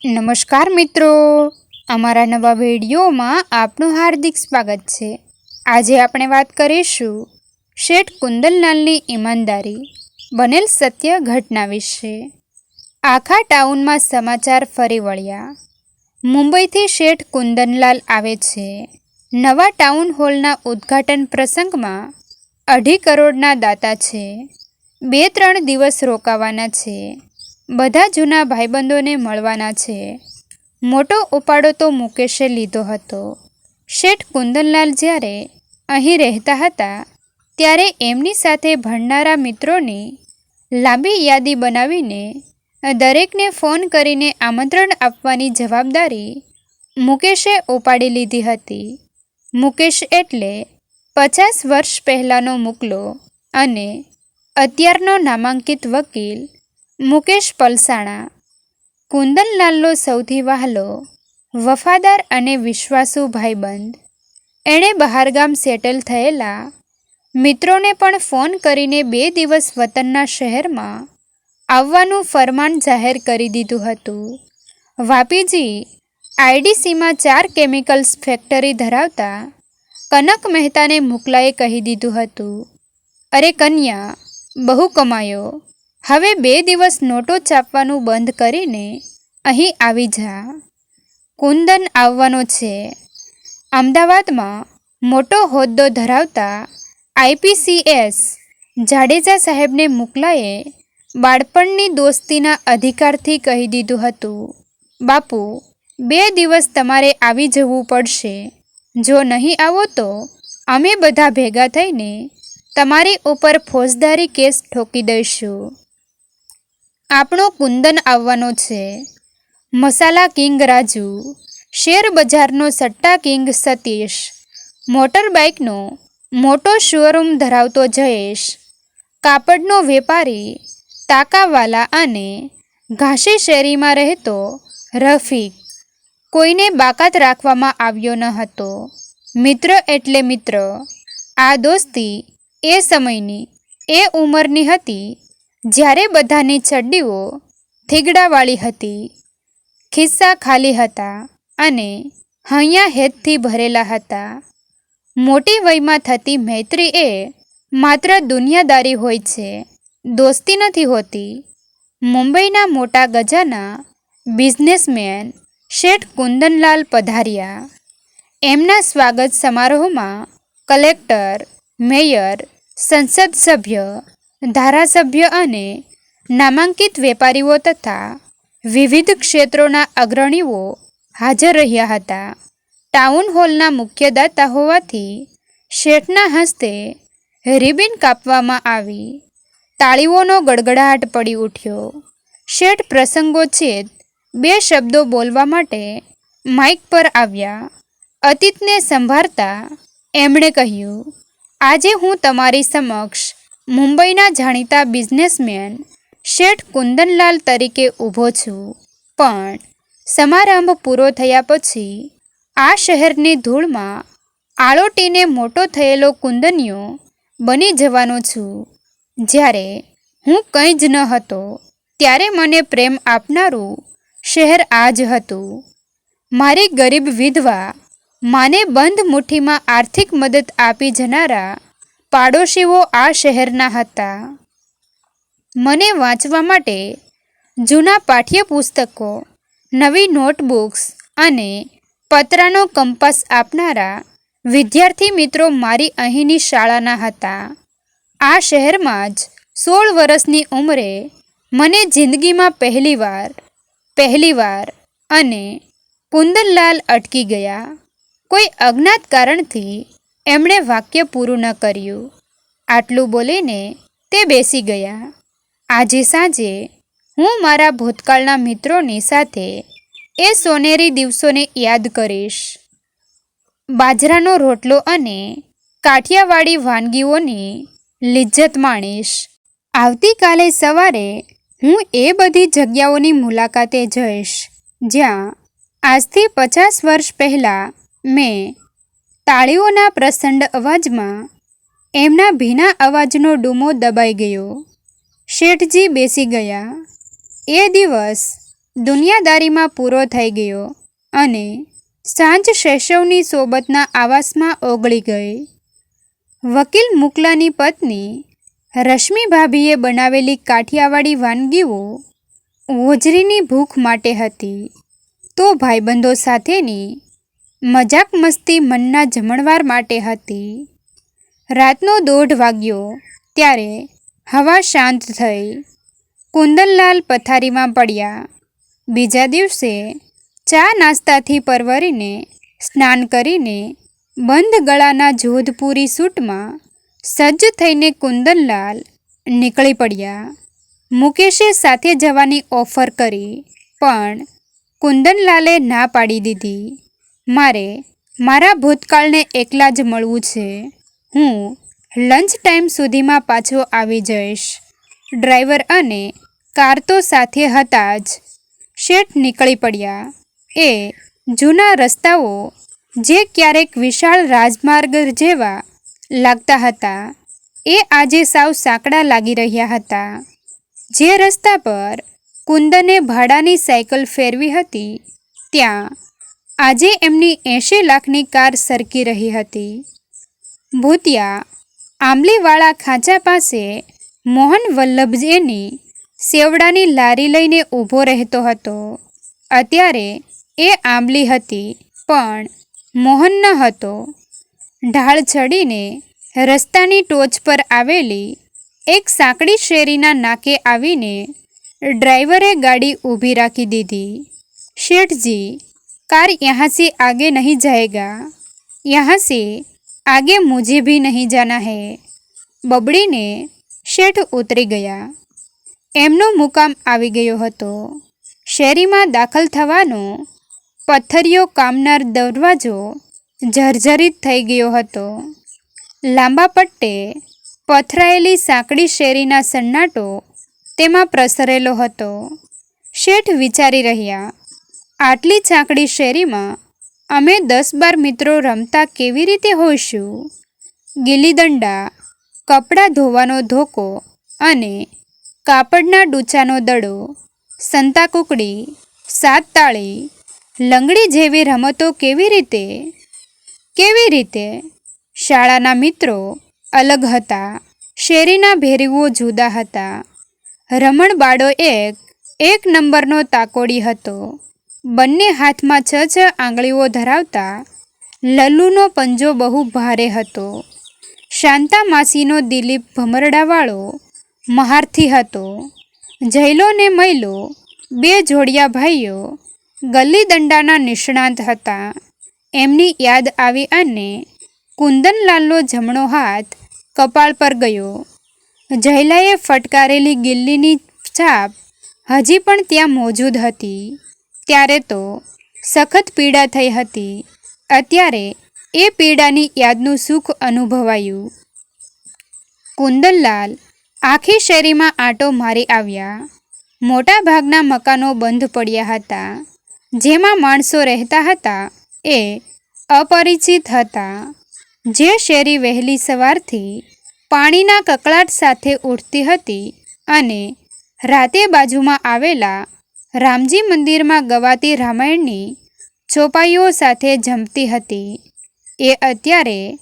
નમસ્કાર મિત્રો, અમારા નવા વિડીયોમાં આપનું હાર્દિક સ્વાગત છે। આજે આપણે વાત કરીશું શેઠ કુંદનલાલની ઈમાનદારી બનેલ સત્ય ઘટના વિશે। આખા ટાઉનમાં સમાચાર ફરી વળ્યા। મુંબઈથી શેઠ કુંદનલાલ આવે છે। નવા ટાઉન હોલના ઉદ્ઘાટન પ્રસંગમાં 2.5 કરોડના દાતા છે। 2-3 દિવસ રોકાવાના છે। બધા જૂના ભાઈબંધોને મળવાના છે। મોટો ઉપાડો તો મુકેશે લીધો હતો। શેઠ કુંદનલાલ જ્યારે અહીં રહેતા હતા ત્યારે એમની સાથે ભણનારા મિત્રોની લાંબી યાદી બનાવીને દરેકને ફોન કરીને આમંત્રણ આપવાની જવાબદારી મુકેશે ઉપાડી લીધી હતી। મુકેશ એટલે 50 વર્ષ પહેલાંનો મુકલો અને અત્યારનો નામાંકિત વકીલ મુકેશ પલસાણા, કુંદનલાલનો સૌથી વહાલો, વફાદાર અને વિશ્વાસુ ભાઈબંધ। એણે બહારગામ સેટલ થયેલા મિત્રોને પણ ફોન કરીને 2 દિવસ વતનના શહેરમાં આવવાનું ફરમાન જાહેર કરી દીધું હતું। વાપીજી આઈડીસીમાં 4 કેમિકલ્સ ફેક્ટરી ધરાવતા કનક મહેતાને મુકલાએ કહી દીધું હતું, અરે કન્યા, બહુ કમાયો, હવે 2 દિવસ નોટો છાપવાનું બંધ કરીને અહીં આવી જા, કુંદન આવવાનો છે। અમદાવાદમાં મોટો હોદ્દો ધરાવતા આઈપીસીએસ જાડેજા સાહેબને મુકલાએ બાળપણની દોસ્તીના અધિકારથી કહી દીધું હતું, બાપુ, 2 દિવસ તમારે આવી જવું પડશે, જો નહીં આવો તો અમે બધા ભેગા થઈને તમારી ઉપર ફોજદારી કેસ ઠોકી દઈશું। આપણો કુંદન આવવાનો છે। મસાલા કિંગ રાજુ, શેર બજારનો સટ્ટા કિંગ સતીશ, મોટર બાઇકનો મોટો શોરૂમ ધરાવતો જયેશ, કાપડનો વેપારી તાકાવાલા અને ઘાસી શેરીમાં રહેતો રફીક, કોઈને બાકાત રાખવામાં આવ્યો ન હતો। મિત્ર એટલે મિત્ર। આ દોસ્તી એ સમયની, એ ઉંમરની હતી જ્યારે બધાની ચડ્ડીઓ થીગડાવાળી હતી, ખિસ્સા ખાલી હતા અને હૈયા હેતથી ભરેલા હતા। મોટી વયમાં થતી મૈત્રી એ માત્ર દુનિયાદારી હોય છે, દોસ્તી નથી હોતી। મુંબઈના મોટા ગજાના બિઝનેસમેન શેઠ કુંદનલાલ પધાર્યા। એમના સ્વાગત સમારોહમાં કલેક્ટર, મેયર, સંસદ સભ્ય, ધારાસભ્ય અને નામાંકિત વેપારીઓ તથા વિવિધ ક્ષેત્રોના અગ્રણીઓ હાજર રહ્યા હતા। ટાઉન હોલના મુખ્ય દાતા હોવાથી શેઠના હસ્તે રિબિન કાપવામાં આવી। તાળીઓનો ગડગડાટ પડી ઉઠ્યો। શેઠ પ્રસંગોચિત 2 શબ્દો બોલવા માટે માઇક પર આવ્યા। અતીતને સંભાળતા એમણે કહ્યું, આજે હું તમારી સમક્ષ મુંબઈના જાણીતા બિઝનેસમેન શેઠ કુંદનલાલ તરીકે ઊભો છું, પણ સમારંભ પૂરો થયા પછી આ શહેરની ધૂળમાં આળોટીને મોટો થયેલો કુંદનિયો બની જવાનો છું। જ્યારે હું કંઈ જ ન હતો ત્યારે મને પ્રેમ આપનારું શહેર આ જ હતું। મારી ગરીબ વિધવા માને બંધ મુઠ્ઠીમાં આર્થિક મદદ આપી જનારા પાડોશીઓ આ શહેરના હતા। મને વાંચવા માટે જૂના પાઠ્યપુસ્તકો, નવી નોટબુક્સ અને પતરાનો કંપાસ આપનારા વિદ્યાર્થી મિત્રો મારી અહીંની શાળાના હતા। આ શહેરમાં જ 16 વર્ષની ઉંમરે મને જિંદગીમાં પહેલીવાર અને કુંદનલાલ અટકી ગયા। કોઈ અજ્ઞાત કારણથી એમણે વાક્ય પૂરું ન કર્યું। આટલું બોલીને તે બેસી ગયા। આજે સાંજે હું મારા ભૂતકાળના મિત્રોની સાથે એ સોનેરી દિવસોને યાદ કરીશ। બાજરાનો રોટલો અને કાઠિયાવાડી વાનગીઓની લિજ્જત માણીશ। આવતીકાલે સવારે હું એ બધી જગ્યાઓની મુલાકાતે જઈશ જ્યાં આજથી 50 વર્ષ પહેલાં મેં તાળીઓના પ્રચંડ અવાજમાં એમના ભીના અવાજનો ડૂમો દબાઈ ગયો। શેઠજી બેસી ગયા। એ દિવસ દુનિયાદારીમાં પૂરો થઈ ગયો અને સાંજ શૈશવની સોબતના આવાસમાં ઓગળી ગઈ. વકીલ મુકલાની પત્ની રશ્મિ ભાભીએ બનાવેલી કાઠિયાવાડી વાનગીઓ હોજરીની ભૂખ માટે હતી, તો ભાઈબંધો સાથેની મજાક મસ્તી મનના જમણવાર માટે હતી. રાતનો 1:30 વાગ્યો ત્યારે હવા શાંત થઈ. કુંદનલાલ પથારીમાં પડ્યા. બીજા દિવસે ચા નાસ્તાથી પરવરીને સ્નાન કરીને બંધ ગળાના જોધપુરી સૂટમાં સજ્જ થઈને કુંદનલાલ નીકળી પડ્યા. મુકેશે સાથે જવાની ઓફર કરી, પણ કુંદનલાલે ના પાડી દીધી. મારે મારા ભૂતકાળને એકલા જ મળવું છે. હું લંચ ટાઈમ સુધીમાં પાછો આવી જઈશ. ડ્રાઈવર અને કાર તો સાથે હતા જ. શેઠ નીકળી પડ્યા. એ જૂના રસ્તાઓ જે ક્યારેક વિશાળ રાજમાર્ગ જેવા લાગતા હતા, એ આજે સાવ સાંકડા લાગી રહ્યા હતા. જે રસ્તા પર કુંદને ભાડાની સાયકલ ફેરવી હતી, ત્યાં આજે એમની 80 લાખની કાર સરકી રહી હતી. ભૂતિયા આંબલીવાળા ખાંચા પાસે મોહન વલ્લભ એની સેવડાની લારી લઈને ઊભો રહેતો હતો. અત્યારે એ આંબલી હતી, પણ મોહન ન હતો. ઢાળ ચડીને રસ્તાની ટોચ પર આવેલી એક સાંકડી શેરીના નાકે આવીને ડ્રાઈવરે ગાડી ઊભી રાખી દીધી. શેઠજી, કાર यहाँ से आगे नहीं जाएगा, यहाँ से आगे मुझे भी नहीं जाना है. બબડીને શેઠ ઉતરી ગયા. એમનો મુકામ આવી ગયો હતો. શેરીમાં દાખલ થવાનો પથ્થરિયો કામનાર દરવાજો જર્જરિત થઈ ગયો હતો. લાંબા પટ્ટે પથરાયેલી સાંકડી શેરીના સન્નાટો તેમાં પ્રસરેલો હતો. શેઠ વિચારી રહ્યા, આટલી સાંકડી શેરીમાં અમે 10-12 મિત્રો રમતા કેવી રીતે હોઈશું? ગિલ્લીદંડા, કપડાં ધોવાનો ધોકો અને કાપડના ડૂચાનો દડો, સંતાકુકડી, સાત તાળી, લંગડી જેવી રમતો કેવી રીતે? શાળાના મિત્રો અલગ હતા, શેરીના ભેરુઓ જુદા હતા. રમણબાડો એક નંબરનો તાકોડી હતો. બંને હાથમાં 6 આંગળીઓ ધરાવતા લલ્લુનો પંજો બહુ ભારે હતો. શાંતા માસીનો દિલીપ ભમરડાવાળો મહારથી હતો. જયલો ને મયલો 2 જોડિયા ભાઈઓ ગલ્લીદંડાના નિષ્ણાત હતા. એમની યાદ આવી અને કુંદનલાલનો જમણો હાથ કપાળ પર ગયો. જયલાએ ફટકારેલી ગિલ્લીની છાપ હજી પણ ત્યાં મોજૂદ હતી. ત્યારે તો સખત પીડા થઈ હતી. અત્યારે એ પીડાની યાદનું સુખ અનુભવાયું. કુંદનલાલ આખી શેરીમાં આંટો મારી આવ્યા. મોટા ભાગના મકાનો બંધ પડ્યા હતા. જેમાં માણસો રહેતા હતા એ અપરિચિત હતા. જે શેરી વહેલી સવારથી પાણીના કકળાટ સાથે ઉઠતી હતી અને રાતે બાજુમાં આવેલા રામજી મંદિરમાં ગવાતી રામાયણની ચોપાઈઓ સાથે જમતી હતી, એ અત્યારે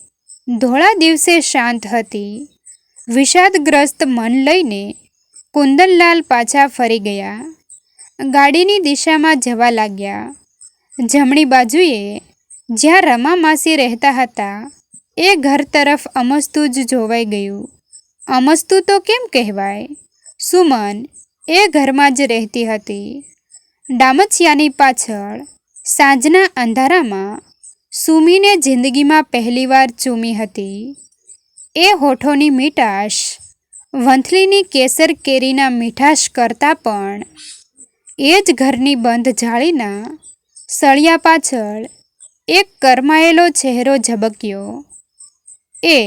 ધોળા દિવસે શાંત હતી. વિષાદગ્રસ્ત મન લઈને કુંદનલાલ પાછા ફરી ગયા. ગાડીની દિશામાં જવા લાગ્યા. જમણી બાજુએ જ્યાં રમા માસી રહેતા હતા, એ ઘર તરફ અમસ્તું જ જોવાઈ ગયું. અમસ્તું તો કેમ કહેવાય? સુમન એ ઘરમાં જ રહેતી હતી. ડામચિયાની પાછળ સાંજના અંધારામાં સુમીને જિંદગીમાં પહેલીવાર ચૂમી હતી. એ હોઠોની મીઠાશ વંથલીની કેસર કેરીના મીઠાશ કરતાં પણ એ જ ઘરની બંધ જાળીના સળિયા પાછળ એક કરમાયેલો ચહેરો ઝબક્યો. એ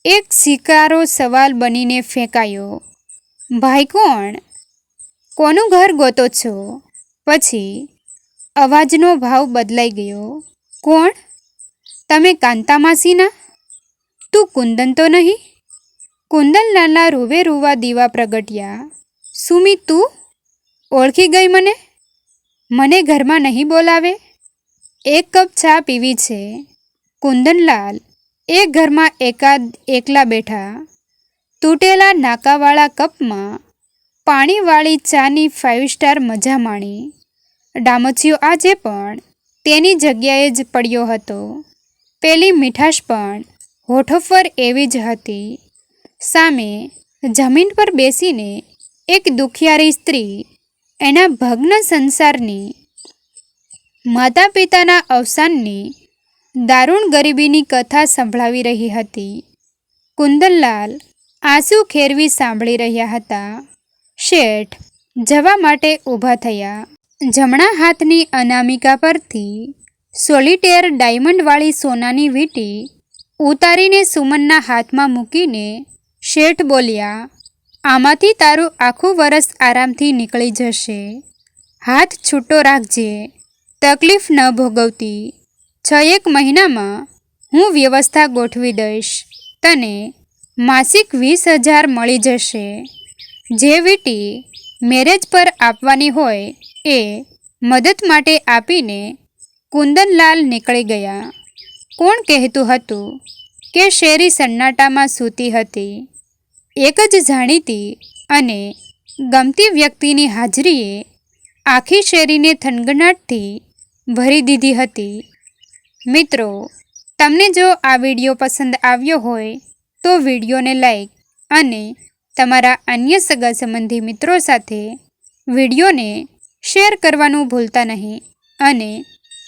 એક શિકારો સવાલ બનીને ફેંકાયો. ભાઈ કોણ? કોનું ઘર ગોતો છો? પછી અવાજનો ભાવ બદલાઈ ગયો. કોણ? તમે કાંતા માસીના? તું કુંદન તો નહીં? કુંદનલાલના રૂવે રૂવા દીવા પ્રગટ્યા. સુમી, તું ઓળખી ગઈ મને? મને ઘરમાં નહીં બોલાવે? એક કપ ચા પીવી છે. કુંદનલાલ એ ઘરમાં એકલા બેઠા. તૂટેલા નાકાવાળા કપમાં પાણીવાળી ચાની 5 સ્ટાર મજા માણી. ડામચિયો આજે પણ તેની જગ્યાએ જ પડ્યો હતો. પેલી મીઠાશ પણ હોઠો પર એવી જ હતી. સામે જમીન પર બેસીને એક દુખિયારી સ્ત્રી એના ભગ્ન સંસારની, માતા પિતાના અવસાનની, દારૂણ ગરીબીની કથા સંભળાવી રહી હતી. કુંદનલાલ આંસુ ખેરવી સાંભળી રહ્યા હતા. શેઠ જવા માટે ઊભા થયા. જમણા હાથની અનામિકા પરથી સોલિટેર ડાયમંડવાળી સોનાની વીંટી ઉતારીને સુમનના હાથમાં મૂકીને શેઠ બોલ્યા, આમાંથી તારું આખું વરસ આરામથી નીકળી જશે. હાથ છૂટો રાખજે, તકલીફ ન ભોગવતી. 6 મહિનામાં હું વ્યવસ્થા ગોઠવી દઈશ. તને માસિક 20,000 મળી જશે. જે વીંટી મેરેજ પર આપવાની હોય એ મદદ માટે આપીને કુંદનલાલ નીકળી ગયા. કોણ કહેતું હતું કે શેરી સન્નાટામાં સૂતી હતી? એક જ જાણીતી અને ગમતી વ્યક્તિની હાજરીએ આખી શેરીને થનગનાટથી ભરી દીધી હતી. મિત્રો, તમને જો આ વિડીયો પસંદ આવ્યો હોય તો વિડીયોને લાઈક અને તમારા અન્ય સગા સંબંધી મિત્રો સાથે વિડીયોને શેર કરવાનું ભૂલતા નહીં. અને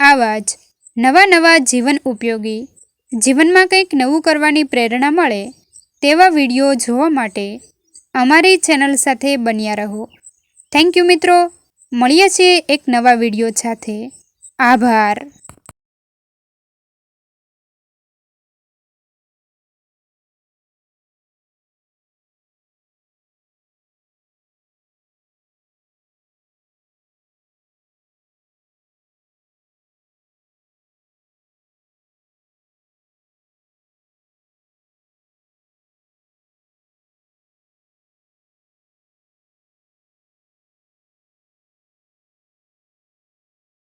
આવા જ નવા જીવન ઉપયોગી, જીવનમાં કંઈક નવું કરવાની પ્રેરણા મળે તેવા વિડીયો જોવા માટે અમારી ચેનલ સાથે બન્યા રહો. થેન્ક યુ મિત્રો. મળીએ છીએ એક નવા વિડીયો સાથે. આભાર.